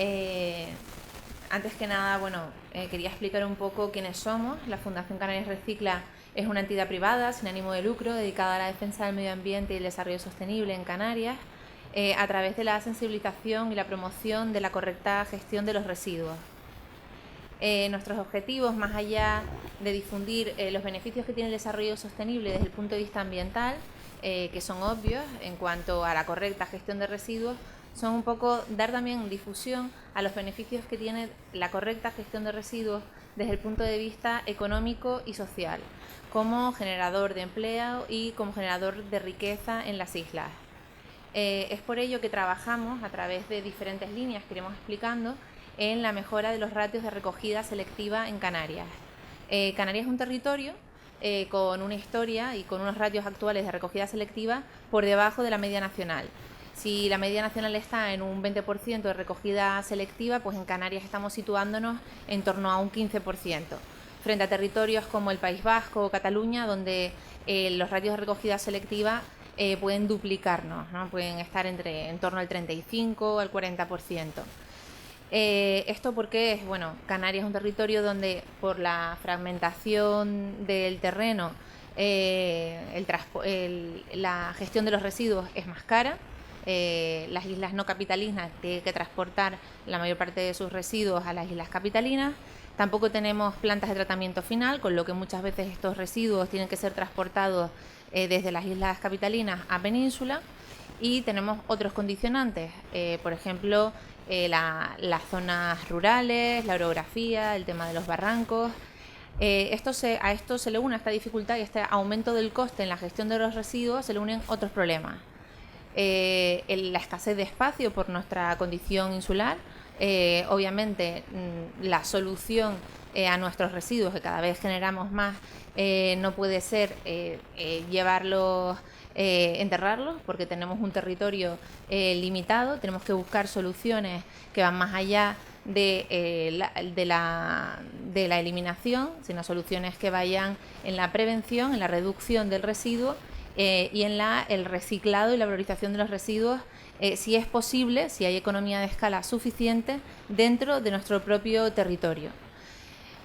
Eh, Antes que nada, quería explicar un poco quiénes somos. La Fundación Canarias Recicla es una entidad privada sin ánimo de lucro dedicada a la defensa del medio ambiente y el desarrollo sostenible en Canarias a través de la sensibilización y la promoción de la correcta gestión de los residuos. Nuestros objetivos, más allá de difundir los beneficios que tiene el desarrollo sostenible desde el punto de vista ambiental, que son obvios en cuanto a la correcta gestión de residuos, son un poco dar también difusión a los beneficios que tiene la correcta gestión de residuos desde el punto de vista económico y social, como generador de empleo y como generador de riqueza en las islas. Es por ello que trabajamos a través de diferentes líneas que iremos explicando en la mejora de los ratios de recogida selectiva en Canarias. Canarias es un territorio con una historia y con unos ratios actuales de recogida selectiva por debajo de la media nacional. Si la media nacional está en un 20% de recogida selectiva, pues en Canarias estamos situándonos en torno a un 15%, frente a territorios como el País Vasco o Cataluña, donde los ratios de recogida selectiva pueden duplicarnos, ¿no? Pueden estar en torno al 35 al 40%. Esto porque Canarias es un territorio donde por la fragmentación del terreno la gestión de los residuos es más cara. Las islas no capitalinas tienen que transportar la mayor parte de sus residuos a las islas capitalinas. Tampoco tenemos plantas de tratamiento final, con lo que muchas veces estos residuos tienen que ser transportados desde las islas capitalinas a península. Y tenemos otros condicionantes, por ejemplo, las zonas rurales, la orografía, el tema de los barrancos. A esto se le une, a esta dificultad y a este aumento del coste en la gestión de los residuos, se le unen otros problemas. La escasez de espacio por nuestra condición insular. Obviamente, la solución a nuestros residuos, que cada vez generamos más, no puede ser llevarlos, enterrarlos, porque tenemos un territorio limitado. Tenemos que buscar soluciones que van más allá de la eliminación, sino soluciones que vayan en la prevención, en la reducción del residuo y en el reciclado y la valorización de los residuos, si es posible, si hay economía de escala suficiente dentro de nuestro propio territorio.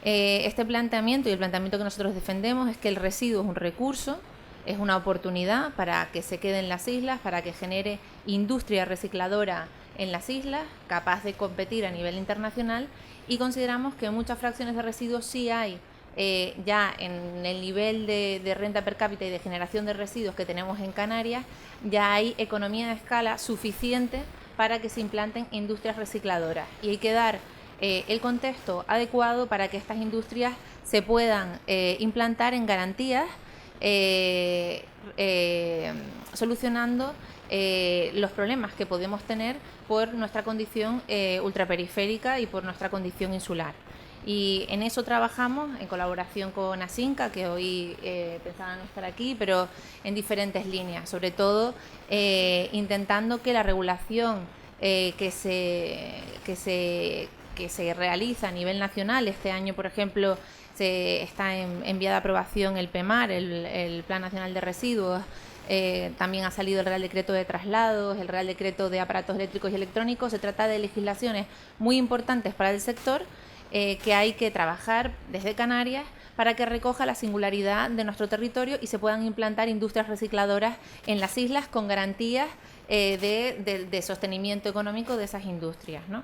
Este planteamiento y el planteamiento que nosotros defendemos es que el residuo es un recurso, es una oportunidad para que se quede en las islas, para que genere industria recicladora en las islas, capaz de competir a nivel internacional, y consideramos que muchas fracciones de residuos sí hay ya en el nivel de renta per cápita y de generación de residuos que tenemos en Canarias, ya hay economía de escala suficiente para que se implanten industrias recicladoras, y hay que dar el contexto adecuado para que estas industrias se puedan implantar en garantías, solucionando los problemas que podemos tener por nuestra condición ultraperiférica y por nuestra condición insular. Y en eso trabajamos en colaboración con Asinca, que hoy pensaban estar aquí, pero en diferentes líneas, sobre todo intentando que la regulación que se realiza a nivel nacional. Este año, por ejemplo, se está enviada a aprobación el PEMAR, el Plan Nacional de Residuos. También ha salido el Real Decreto de Traslados, el Real Decreto de Aparatos Eléctricos y Electrónicos. Se trata de legislaciones muy importantes para el sector que hay que trabajar desde Canarias para que recoja la singularidad de nuestro territorio y se puedan implantar industrias recicladoras en las islas con garantías de sostenimiento económico de esas industrias, ¿no?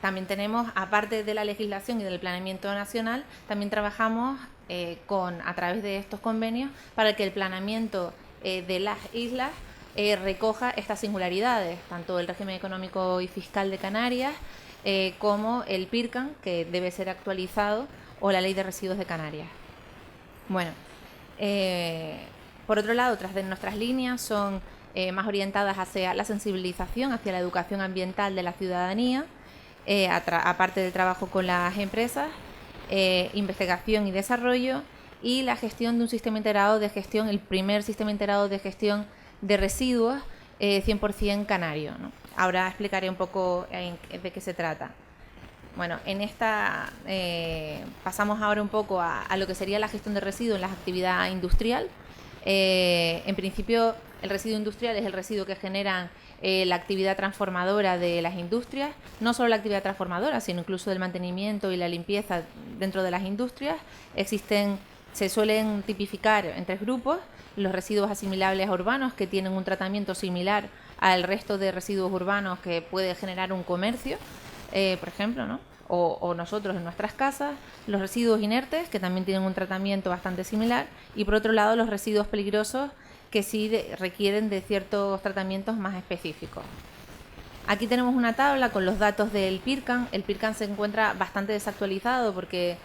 También tenemos, aparte de la legislación y del planeamiento nacional, también trabajamos a través de estos convenios para que el planeamiento de las islas recoja estas singularidades, tanto el régimen económico y fiscal de Canarias como el PIRCAN, que debe ser actualizado, o la Ley de Residuos de Canarias. Por otro lado, otras de nuestras líneas son más orientadas hacia la sensibilización, hacia la educación ambiental de la ciudadanía, aparte del trabajo con las empresas, investigación y desarrollo, y la gestión de un sistema integrado de gestión, el primer sistema integrado de gestión de residuos 100% canario, ¿no? Ahora explicaré un poco de qué se trata. Pasamos ahora un poco a lo que sería la gestión de residuos en la actividad industrial. En principio, el residuo industrial es el residuo que generan la actividad transformadora de las industrias, no solo la actividad transformadora, sino incluso el mantenimiento y la limpieza dentro de las industrias. Se suelen tipificar en 3 grupos: los residuos asimilables a urbanos, que tienen un tratamiento similar al resto de residuos urbanos que puede generar un comercio, por ejemplo, ¿no? O nosotros en nuestras casas; los residuos inertes, que también tienen un tratamiento bastante similar; y por otro lado los residuos peligrosos, que sí requieren de ciertos tratamientos más específicos. Aquí tenemos una tabla con los datos del PIRCAN. El PIRCAN se encuentra bastante desactualizado porque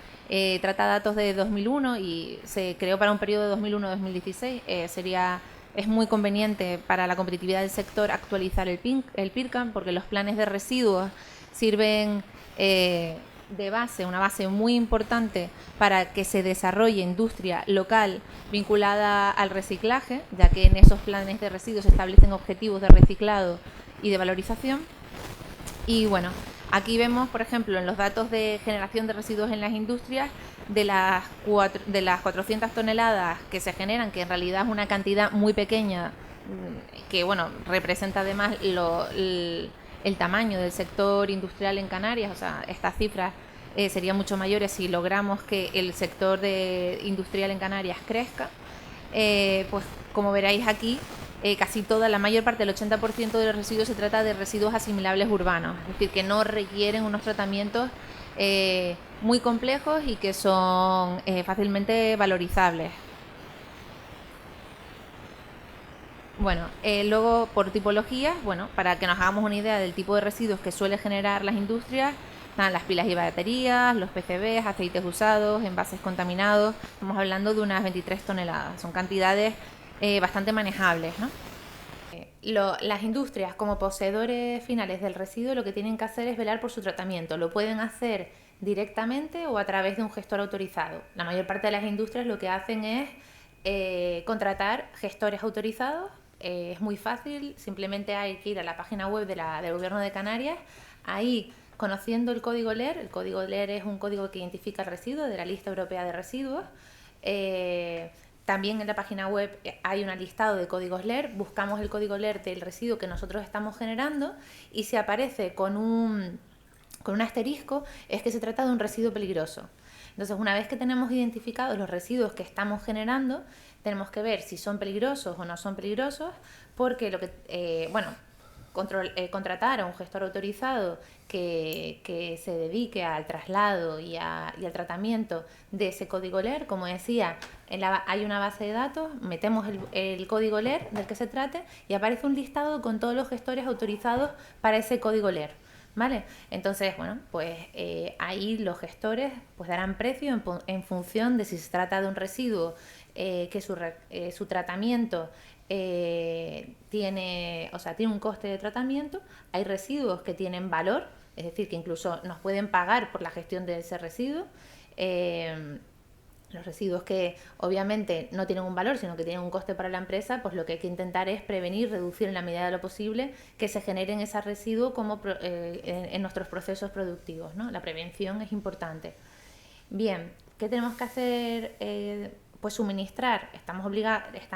trata datos de 2001 y se creó para un periodo de 2001-2016. Es muy conveniente para la competitividad del sector actualizar el PIRCAN, porque los planes de residuos sirven de base, una base muy importante para que se desarrolle industria local vinculada al reciclaje, ya que en esos planes de residuos se establecen objetivos de reciclado y de valorización. Y bueno, aquí vemos, por ejemplo, en los datos de generación de residuos en las industrias, de las 400 toneladas que se generan, que en realidad es una cantidad muy pequeña, que bueno, representa además el tamaño del sector industrial en Canarias. O sea, estas cifras serían mucho mayores si logramos que el sector industrial en Canarias crezca. Pues como veréis aquí, casi la mayor parte, del 80% de los residuos, se trata de residuos asimilables urbanos, es decir, que no requieren unos tratamientos muy complejos y que son fácilmente valorizables. Bueno, luego por tipologías, bueno, para que nos hagamos una idea del tipo de residuos que suele generar las industrias, están las pilas y baterías, los PCBs, aceites usados, envases contaminados. Estamos hablando de unas 23 toneladas, son cantidades bastante manejables, ¿no? Las industrias, como poseedores finales del residuo, lo que tienen que hacer es velar por su tratamiento. Lo pueden hacer directamente o a través de un gestor autorizado. La mayor parte de las industrias lo que hacen es contratar gestores autorizados. Es muy fácil, simplemente hay que ir a la página web del Gobierno de Canarias. Ahí, conociendo el código LER, el código LER es un código que identifica el residuo de la lista europea de residuos. También en la página web hay un listado de códigos LER. Buscamos el código LER del residuo que nosotros estamos generando y si aparece con un asterisco, es que se trata de un residuo peligroso. Entonces, una vez que tenemos identificados los residuos que estamos generando, tenemos que ver si son peligrosos o no son peligrosos, porque contratar a un gestor autorizado que se dedique al traslado y al tratamiento de ese código LER. Como decía, hay una base de datos, metemos el código LER del que se trate y aparece un listado con todos los gestores autorizados para ese código LER. ¿Vale? Entonces, bueno, pues ahí los gestores pues darán precio en función de si se trata de un residuo que su tratamiento tiene un coste de tratamiento. Hay residuos que tienen valor, es decir, que incluso nos pueden pagar por la gestión de ese residuo. Los residuos que obviamente no tienen un valor, sino que tienen un coste para la empresa, pues lo que hay que intentar es prevenir, reducir en la medida de lo posible que se generen esos residuos en nuestros procesos productivos, ¿no? La prevención es importante. Bien, ¿qué tenemos que hacer? Pues suministrar, están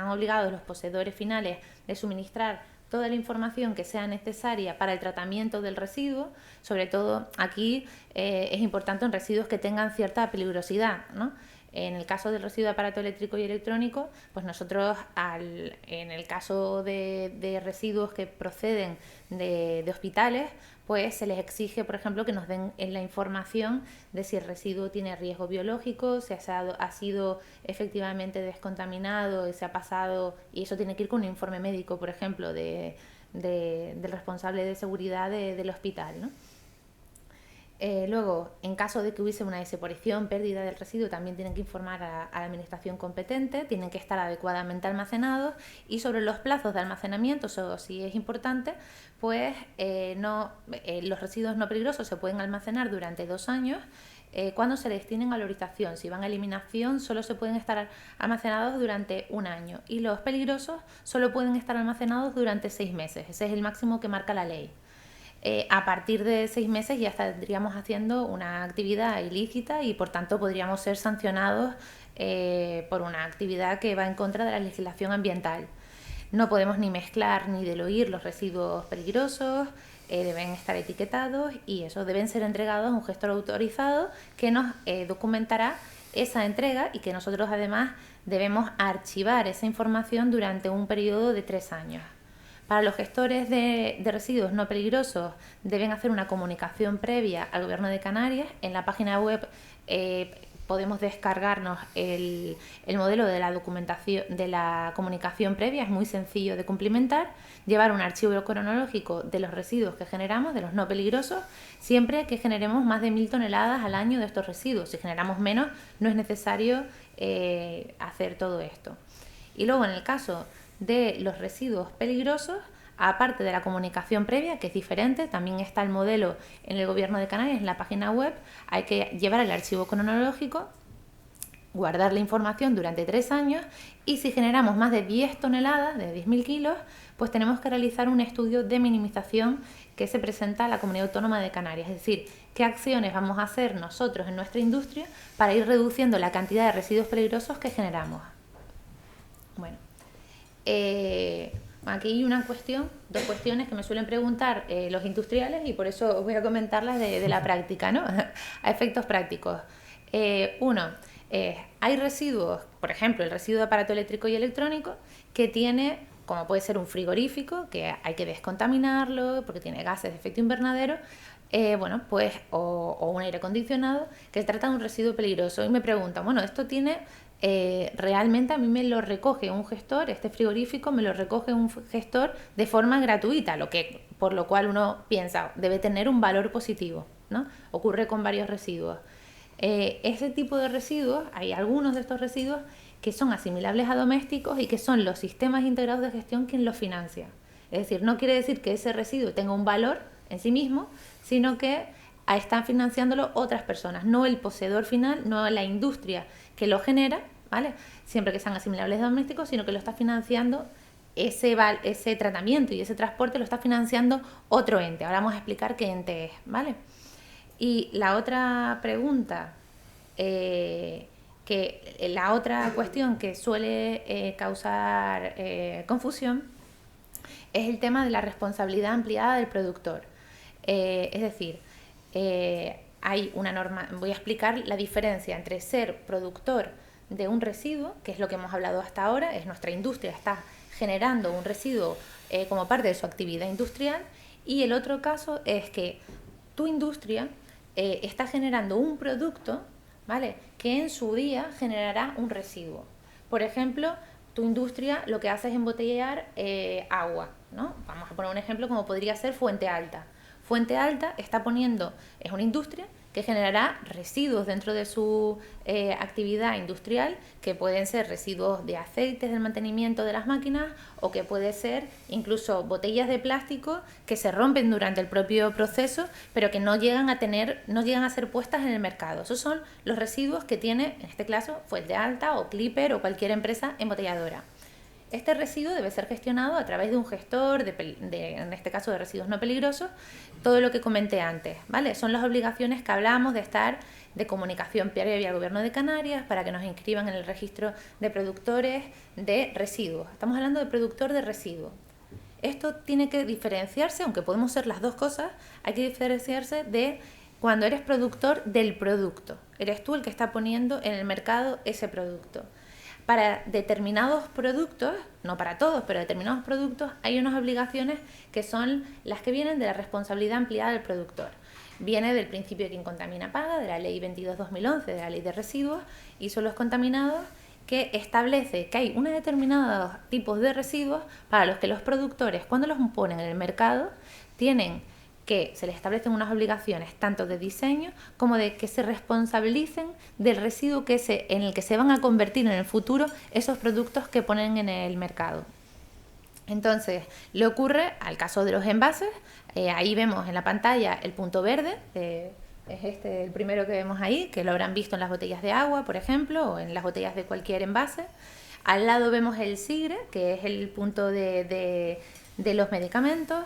obligados los poseedores finales de suministrar toda la información que sea necesaria para el tratamiento del residuo. Sobre todo aquí es importante en residuos que tengan cierta peligrosidad, ¿no? En el caso del residuo de aparato eléctrico y electrónico, pues nosotros en el caso de residuos que proceden de hospitales, pues se les exige, por ejemplo, que nos den la información de si el residuo tiene riesgo biológico, si ha sido efectivamente descontaminado y se ha pasado, y eso tiene que ir con un informe médico, por ejemplo, del responsable de seguridad del hospital, ¿no? Luego, en caso de que hubiese una desaparición, pérdida del residuo, también tienen que informar a la administración competente, tienen que estar adecuadamente almacenados, y sobre los plazos de almacenamiento, eso sí es importante, pues los residuos no peligrosos se pueden almacenar durante 2 años. Cuando se destinen a valorización, si van a eliminación, solo se pueden estar almacenados durante 1 año, y los peligrosos solo pueden estar almacenados durante 6 meses. Ese es el máximo que marca la ley. a partir de 6 meses ya estaríamos haciendo una actividad ilícita y por tanto podríamos ser sancionados por una actividad que va en contra de la legislación ambiental. No podemos ni mezclar ni diluir los residuos peligrosos, deben estar etiquetados y eso deben ser entregados a un gestor autorizado que nos documentará esa entrega y que nosotros además debemos archivar esa información durante un periodo de 3 años. Para los gestores de residuos no peligrosos deben hacer una comunicación previa al Gobierno de Canarias. En la página web podemos descargarnos el modelo de la documentación de la comunicación previa, es muy sencillo de cumplimentar, llevar un archivo cronológico de los residuos que generamos, de los no peligrosos, siempre que generemos más de 1000 toneladas al año de estos residuos. Si generamos menos, no es necesario hacer todo esto. Y luego, en el caso de los residuos peligrosos, aparte de la comunicación previa, que es diferente, también está el modelo en el Gobierno de Canarias, en la página web, hay que llevar el archivo cronológico, guardar la información durante 3 años y si generamos más de 10 toneladas, de 10.000 kilos, pues tenemos que realizar un estudio de minimización que se presenta a la Comunidad Autónoma de Canarias, es decir, qué acciones vamos a hacer nosotros en nuestra industria para ir reduciendo la cantidad de residuos peligrosos que generamos. Bueno, aquí hay dos cuestiones que me suelen preguntar los industriales y por eso os voy a comentarlas de la práctica, ¿no? A efectos prácticos. Uno, hay residuos, por ejemplo, el residuo de aparato eléctrico y electrónico, que tiene, como puede ser un frigorífico, que hay que descontaminarlo porque tiene gases de efecto invernadero, o un aire acondicionado, que se trata de un residuo peligroso. Y me preguntan, bueno, esto tiene... realmente a mí me lo recoge un gestor, este frigorífico me lo recoge un gestor de forma gratuita, por lo cual uno piensa, debe tener un valor positivo, ¿no? Ocurre con varios residuos. Ese tipo de residuos, hay algunos de estos residuos que son asimilables a domésticos y que son los sistemas integrados de gestión quien los financia. Es decir, no quiere decir que ese residuo tenga un valor en sí mismo, sino que están financiándolo otras personas, no el poseedor final, no la industria que lo genera, ¿vale? Siempre que sean asimilables a domésticos, sino que lo está financiando ese tratamiento y ese transporte lo está financiando otro ente. Ahora vamos a explicar qué ente es, ¿vale? Y la otra pregunta, la otra cuestión que suele causar confusión es el tema de la responsabilidad ampliada del productor. Es decir, hay una norma, voy a explicar la diferencia entre ser productor de un residuo, que es lo que hemos hablado hasta ahora, es nuestra industria, está generando un residuo como parte de su actividad industrial, y el otro caso es que tu industria está generando un producto, ¿vale?, que en su día generará un residuo. Por ejemplo, tu industria lo que hace es embotellar agua, ¿no? Vamos a poner un ejemplo como podría ser Fuente Alta. Fuente Alta es una industria que generará residuos dentro de su actividad industrial, que pueden ser residuos de aceites del mantenimiento de las máquinas o que puede ser incluso botellas de plástico que se rompen durante el propio proceso, pero que no llegan a ser puestas en el mercado. Esos son los residuos que tiene, en este caso, Fuente Alta o Clipper o cualquier empresa embotelladora. Este residuo debe ser gestionado a través de un gestor, en este caso de residuos no peligrosos, todo lo que comenté antes, ¿vale? Son las obligaciones que hablamos de comunicación previa al Gobierno de Canarias para que nos inscriban en el registro de productores de residuos. Estamos hablando de productor de residuos. Esto tiene que diferenciarse, aunque podemos ser las dos cosas, hay que diferenciarse de cuando eres productor del producto. Eres tú el que está poniendo en el mercado ese producto. Para determinados productos, no para todos, pero determinados productos, hay unas obligaciones que son las que vienen de la responsabilidad ampliada del productor. Viene del principio de quien contamina paga, de la Ley 22/2011, de la Ley de Residuos, y son los contaminados, que establece que hay unos determinados tipos de residuos para los que los productores, cuando los ponen en el mercado, se les establecen unas obligaciones tanto de diseño como de que se responsabilicen del residuo en el que se van a convertir en el futuro esos productos que ponen en el mercado. Entonces, le ocurre al caso de los envases, ahí vemos en la pantalla el punto verde, es el primero que vemos ahí, que lo habrán visto en las botellas de agua, por ejemplo, o en las botellas de cualquier envase. Al lado vemos el SIGRE, que es el punto de los medicamentos.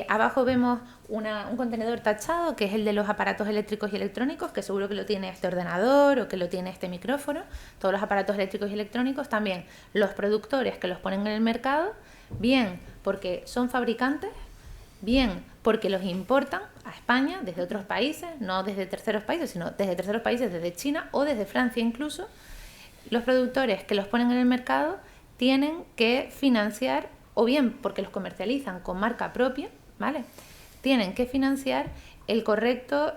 Abajo vemos un contenedor tachado, que es el de los aparatos eléctricos y electrónicos, que seguro que lo tiene este ordenador o que lo tiene este micrófono. Todos los aparatos eléctricos y electrónicos, también los productores que los ponen en el mercado, bien porque son fabricantes, bien porque los importan a España desde otros países, no desde terceros países, sino desde terceros países, desde China o desde Francia incluso. Los productores que los ponen en el mercado tienen que financiar, o bien porque los comercializan con marca propia, ¿vale? Tienen que financiar el correcto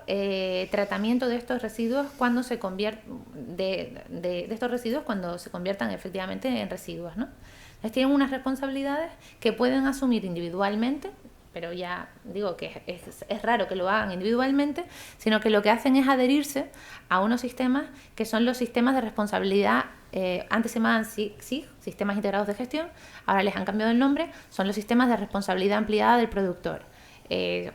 tratamiento de estos residuos cuando se de estos residuos cuando se conviertan efectivamente en residuos, ¿no? Entonces tienen unas responsabilidades que pueden asumir individualmente, pero ya digo que es raro que lo hagan individualmente, sino que lo que hacen es adherirse a unos sistemas que son los sistemas de responsabilidad. Antes se llamaban SIG, Sistemas Integrados de Gestión, ahora les han cambiado el nombre, son los sistemas de responsabilidad ampliada del productor.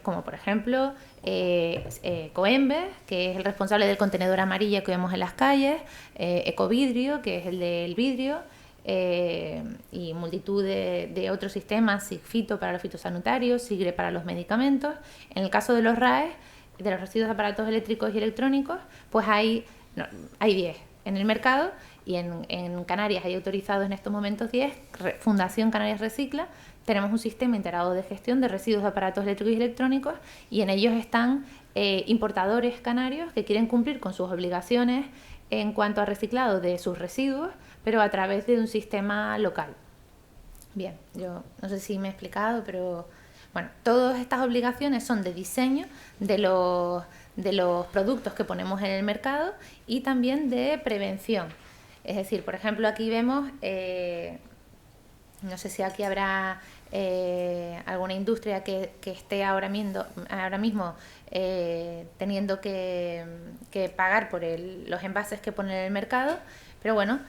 Como por ejemplo Ecoembes, que es el responsable del contenedor amarillo que vemos en las calles, Ecovidrio, que es el del vidrio, y multitud de otros sistemas, SIGFITO para los fitosanitarios, SIGRE para los medicamentos. En el caso de los RAEs, de los residuos de aparatos eléctricos y electrónicos, pues hay 10 en el mercado, y en Canarias hay autorizados en estos momentos 10. Fundación Canarias Recicla. Tenemos un sistema integrado de gestión de residuos de aparatos eléctricos y electrónicos, y en ellos están importadores canarios que quieren cumplir con sus obligaciones en cuanto a reciclado de sus residuos, pero a través de un sistema local. Bien, yo no sé si me he explicado, pero bueno, todas estas obligaciones son de diseño de los productos que ponemos en el mercado y también de prevención. Es decir, por ejemplo, aquí vemos, no sé si aquí habrá alguna industria que esté ahora mismo teniendo que pagar por los envases que ponen en el mercado, pero bueno,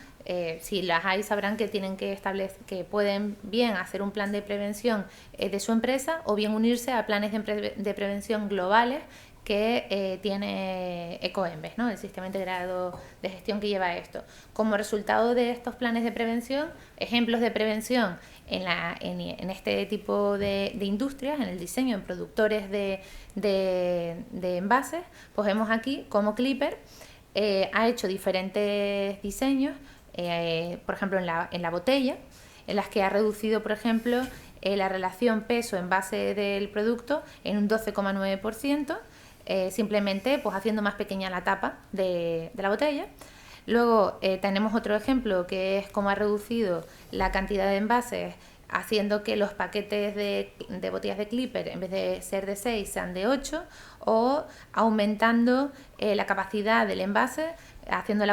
si las hay sabrán que tienen que que pueden bien hacer un plan de prevención de su empresa, o bien unirse a planes de prevención globales que tiene Ecoembes, ¿no? El sistema integrado de gestión que lleva esto. Como resultado de estos planes de prevención, ejemplos de prevención en este tipo de industrias, en el diseño, en productores de envases, pues vemos aquí cómo Clipper ha hecho diferentes diseños, por ejemplo en la botella, en las que ha reducido, por ejemplo, la relación peso-envase del producto en un 12,9%, simplemente pues haciendo más pequeña la tapa de la botella. Luego tenemos otro ejemplo que es cómo ha reducido la cantidad de envases, haciendo que los paquetes de botellas de Clipper, en vez de ser de 6, sean de 8, o aumentando la capacidad del envase, haciendo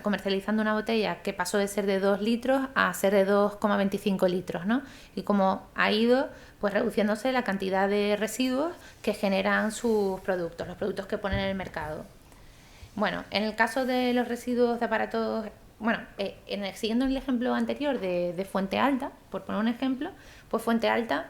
comercializando una botella que pasó de ser de 2 litros a ser de 2,25 litros, ¿no? Y como ha ido pues reduciéndose la cantidad de residuos que generan sus productos, los productos que ponen en el mercado. Bueno, en el caso de los residuos de aparatos, bueno, siguiendo el ejemplo anterior de Fuente Alta, por poner un ejemplo, pues Fuente Alta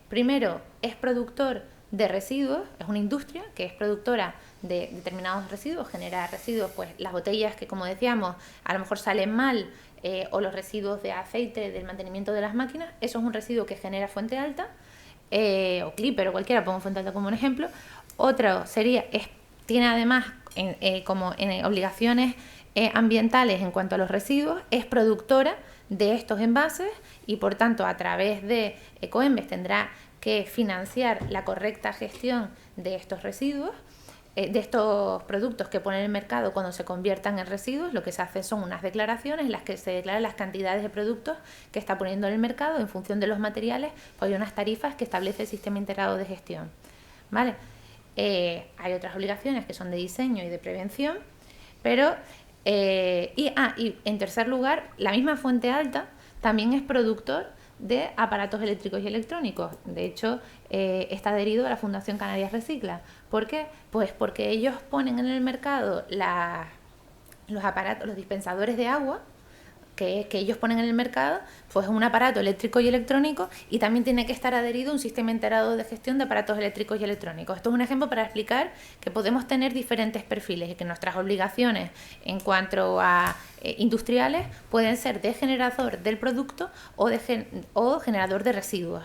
primero es productor de residuos, es una industria que es productora de determinados residuos, genera residuos, pues las botellas que, como decíamos, a lo mejor salen mal, o los residuos de aceite del mantenimiento de las máquinas, eso es un residuo que genera Fuente Alta, o Clipper o cualquiera, pongo Fuente Alta como un ejemplo. Otro tiene además como en obligaciones ambientales en cuanto a los residuos, es productora de estos envases, y por tanto a través de Ecoembes tendrá que financiar la correcta gestión de estos residuos, de estos productos que pone en el mercado. Cuando se conviertan en residuos, lo que se hace son unas declaraciones en las que se declaran las cantidades de productos que está poniendo en el mercado en función de los materiales, pues hay unas tarifas que establece el sistema integrado de gestión, ¿vale? Hay otras obligaciones que son de diseño y de prevención, pero y en tercer lugar, la misma Fuente Alta también es productor de aparatos eléctricos y electrónicos. De hecho, está adherido a la Fundación Canarias Recicla. ¿Por qué? Pues porque ellos ponen en el mercado los dispensadores de agua que ellos ponen en el mercado, pues es un aparato eléctrico y electrónico, y también tiene que estar adherido a un sistema integrado de gestión de aparatos eléctricos y electrónicos. Esto es un ejemplo para explicar que podemos tener diferentes perfiles y que nuestras obligaciones en cuanto a industriales pueden ser de generador del producto o generador de residuos.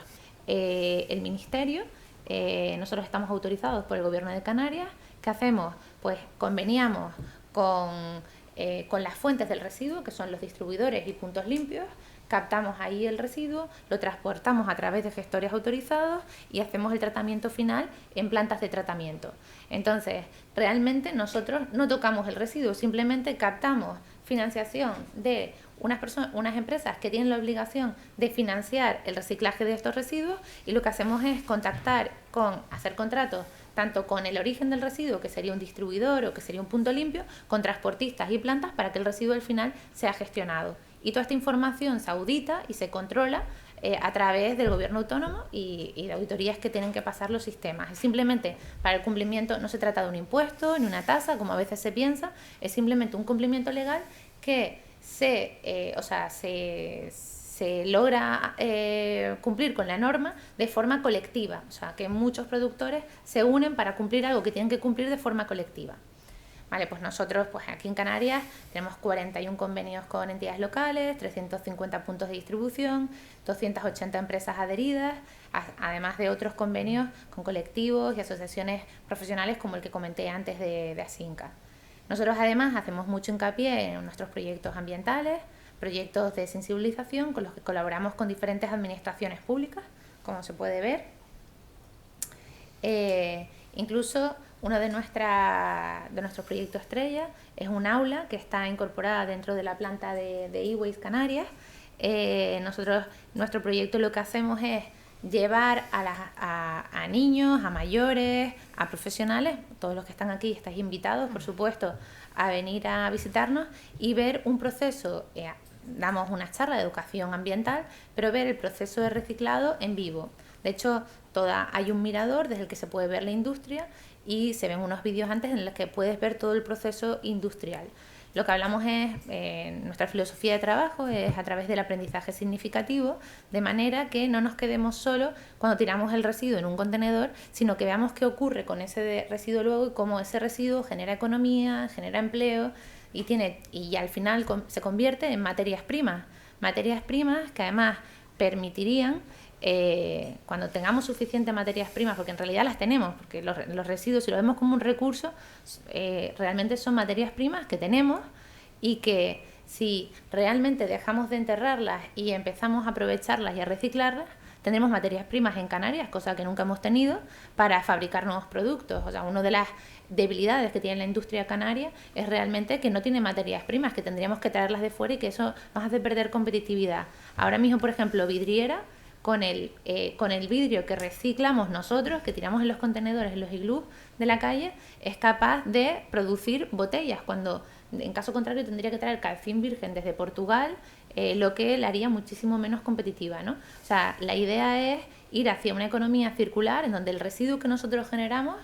el Ministerio. Nosotros estamos autorizados por el Gobierno de Canarias. ¿Qué hacemos? Pues conveniamos con las fuentes del residuo, que son los distribuidores y puntos limpios, captamos ahí el residuo, lo transportamos a través de gestores autorizados y hacemos el tratamiento final en plantas de tratamiento. Entonces, realmente nosotros no tocamos el residuo, simplemente captamos financiación de unas empresas que tienen la obligación de financiar el reciclaje de estos residuos, y lo que hacemos es hacer contratos tanto con el origen del residuo, que sería un distribuidor o que sería un punto limpio, con transportistas y plantas para que el residuo al final sea gestionado. Y toda esta información se audita y se controla a través del gobierno autónomo y de auditorías que tienen que pasar los sistemas. Simplemente para el cumplimiento no se trata de un impuesto ni una tasa, como a veces se piensa, es simplemente un cumplimiento legal que se logra cumplir con la norma de forma colectiva, o sea, que muchos productores se unen para cumplir algo que tienen que cumplir de forma colectiva. Vale, pues nosotros pues aquí en Canarias tenemos 41 convenios con entidades locales, 350 puntos de distribución, 280 empresas adheridas, además de otros convenios con colectivos y asociaciones profesionales como el que comenté antes de Asinca. Nosotros además hacemos mucho hincapié en nuestros proyectos ambientales, proyectos de sensibilización con los que colaboramos con diferentes administraciones públicas, como se puede ver. Incluso uno de nuestros proyectos estrella es un aula que está incorporada dentro de la planta de eWaste Canarias. Nuestro proyecto lo que hacemos es llevar a niños, a mayores, a profesionales, todos los que están aquí estáis invitados, por supuesto, a venir a visitarnos y ver un proceso, damos una charla de educación ambiental, pero ver el proceso de reciclado en vivo. De hecho, hay un mirador desde el que se puede ver la industria y se ven unos vídeos antes en los que puedes ver todo el proceso industrial. Lo que hablamos nuestra filosofía de trabajo es a través del aprendizaje significativo, de manera que no nos quedemos solo cuando tiramos el residuo en un contenedor, sino que veamos qué ocurre con ese residuo luego y cómo ese residuo genera economía, genera empleo y al final se convierte en materias primas que además permitirían, cuando tengamos suficientes materias primas, porque en realidad las tenemos, porque los residuos, si lo vemos como un recurso, realmente son materias primas que tenemos y que si realmente dejamos de enterrarlas y empezamos a aprovecharlas y a reciclarlas, tendremos materias primas en Canarias, cosa que nunca hemos tenido, para fabricar nuevos productos. O sea, una de las debilidades que tiene la industria canaria es realmente que no tiene materias primas, que tendríamos que traerlas de fuera y que eso nos hace perder competitividad. Ahora mismo, por ejemplo, Vidriera, con el vidrio que reciclamos nosotros, que tiramos en los contenedores, en los iglús de la calle, es capaz de producir botellas, cuando en caso contrario tendría que traer calcín virgen desde Portugal, lo que la haría muchísimo menos competitiva, ¿no? O sea, la idea es ir hacia una economía circular en donde el residuo que nosotros generamos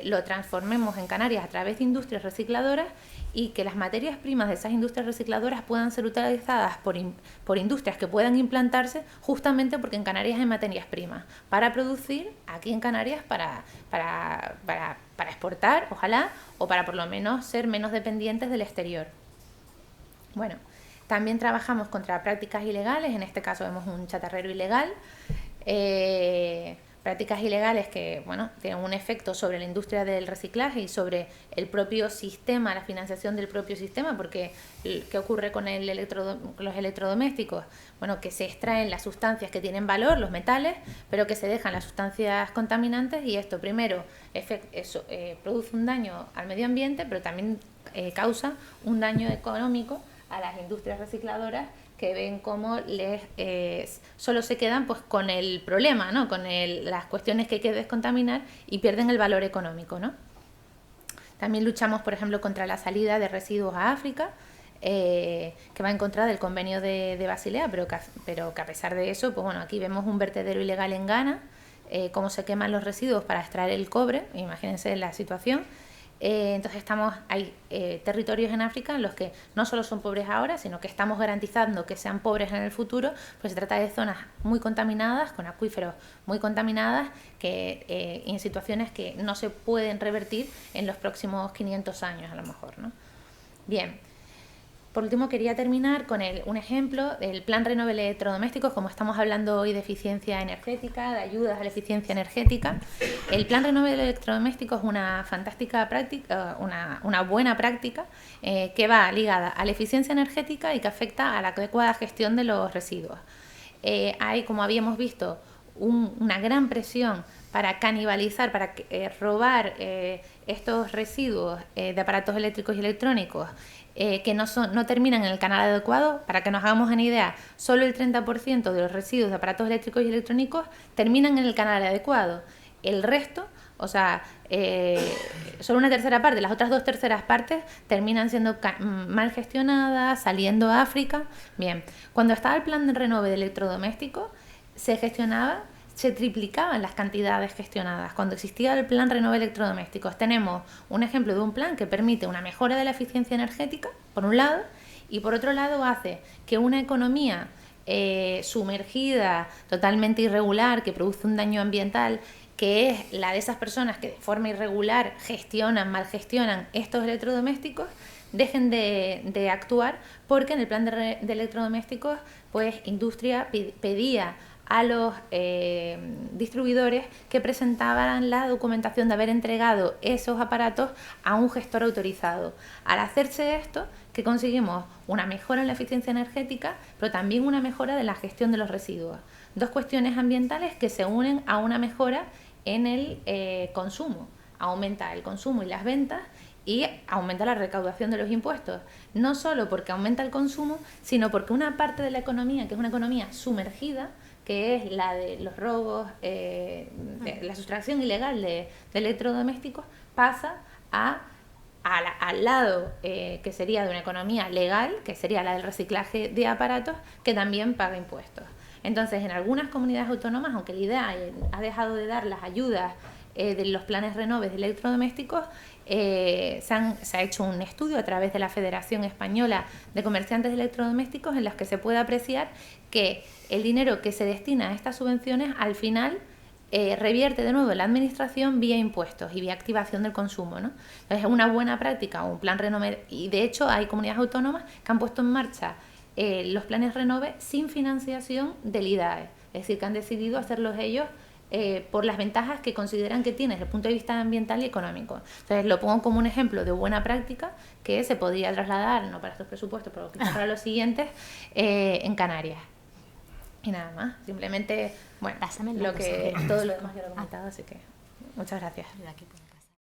lo transformemos en Canarias a través de industrias recicladoras y que las materias primas de esas industrias recicladoras puedan ser utilizadas por industrias que puedan implantarse, justamente porque en Canarias hay materias primas para producir aquí en Canarias para exportar, ojalá, o para por lo menos ser menos dependientes del exterior. Bueno, también trabajamos contra prácticas ilegales, en este caso vemos un chatarrero ilegal, prácticas ilegales que, bueno, tienen un efecto sobre la industria del reciclaje y sobre el propio sistema, la financiación del propio sistema, porque ¿qué ocurre con los electrodomésticos? Bueno, que se extraen las sustancias que tienen valor, los metales, pero que se dejan las sustancias contaminantes, y esto primero produce un daño al medio ambiente, pero también causa un daño económico a las industrias recicladoras, que ven cómo solo se quedan pues con el problema, ¿no? Con las cuestiones que hay que descontaminar y pierden el valor económico, ¿no? También luchamos, por ejemplo, contra la salida de residuos a África, que va en contra del convenio de Basilea, pero que a pesar de eso, pues bueno, aquí vemos un vertedero ilegal en Ghana, cómo se queman los residuos para extraer el cobre, imagínense la situación. Entonces hay territorios en África en los que no solo son pobres ahora, sino que estamos garantizando que sean pobres en el futuro, pues se trata de zonas muy contaminadas, con acuíferos muy contaminadas, en situaciones que no se pueden revertir en los próximos 500 años a lo mejor, ¿no? Bien, por último, quería terminar con un ejemplo del Plan Renove Electrodomésticos, como estamos hablando hoy de eficiencia energética, de ayudas a la eficiencia energética. El Plan Renove Electrodomésticos es una fantástica práctica, una buena práctica que va ligada a la eficiencia energética y que afecta a la adecuada gestión de los residuos. Hay, como habíamos visto, una gran presión para canibalizar, para robar estos residuos de aparatos eléctricos y electrónicos que no terminan en el canal adecuado. Para que nos hagamos una idea, solo el 30% de los residuos de aparatos eléctricos y electrónicos terminan en el canal adecuado. El resto, o sea, solo una tercera parte, las otras 2/3 partes terminan siendo mal gestionadas, saliendo a África. Bien, cuando estaba el plan de renove de electrodomésticos, se triplicaban las cantidades gestionadas. Cuando existía el plan Renove Electrodomésticos, tenemos un ejemplo de un plan que permite una mejora de la eficiencia energética, por un lado, y por otro lado hace que una economía sumergida, totalmente irregular, que produce un daño ambiental, que es la de esas personas que de forma irregular mal gestionan estos electrodomésticos, dejen de actuar, porque en el plan de electrodomésticos, pues Industria pedía a los distribuidores que presentaban la documentación de haber entregado esos aparatos a un gestor autorizado. Al hacerse esto, que conseguimos una mejora en la eficiencia energética, pero también una mejora de la gestión de los residuos. Dos cuestiones ambientales que se unen a una mejora en el consumo. Aumenta el consumo y las ventas y aumenta la recaudación de los impuestos. No solo porque aumenta el consumo, sino porque una parte de la economía, que es una economía sumergida, que es la de los robos, la sustracción ilegal de electrodomésticos, pasa al lado que sería de una economía legal, que sería la del reciclaje de aparatos, que también paga impuestos. Entonces, en algunas comunidades autónomas, aunque el IDEA ha dejado de dar las ayudas de los planes Renove de electrodomésticos, se ha hecho un estudio a través de la Federación Española de Comerciantes de Electrodomésticos en los que se puede apreciar que el dinero que se destina a estas subvenciones al final revierte de nuevo en la administración vía impuestos y vía activación del consumo, ¿no? Entonces es una buena práctica, un plan Renove, y de hecho hay comunidades autónomas que han puesto en marcha los planes Renove sin financiación del IDAE, es decir, que han decidido hacerlos ellos por las ventajas que consideran que tiene desde el punto de vista ambiental y económico. Entonces lo pongo como un ejemplo de buena práctica que se podría trasladar, no para estos presupuestos, pero quizás para los siguientes, en Canarias. Y nada más, simplemente, bueno, todo lo demás ya lo he comentado, así que muchas gracias.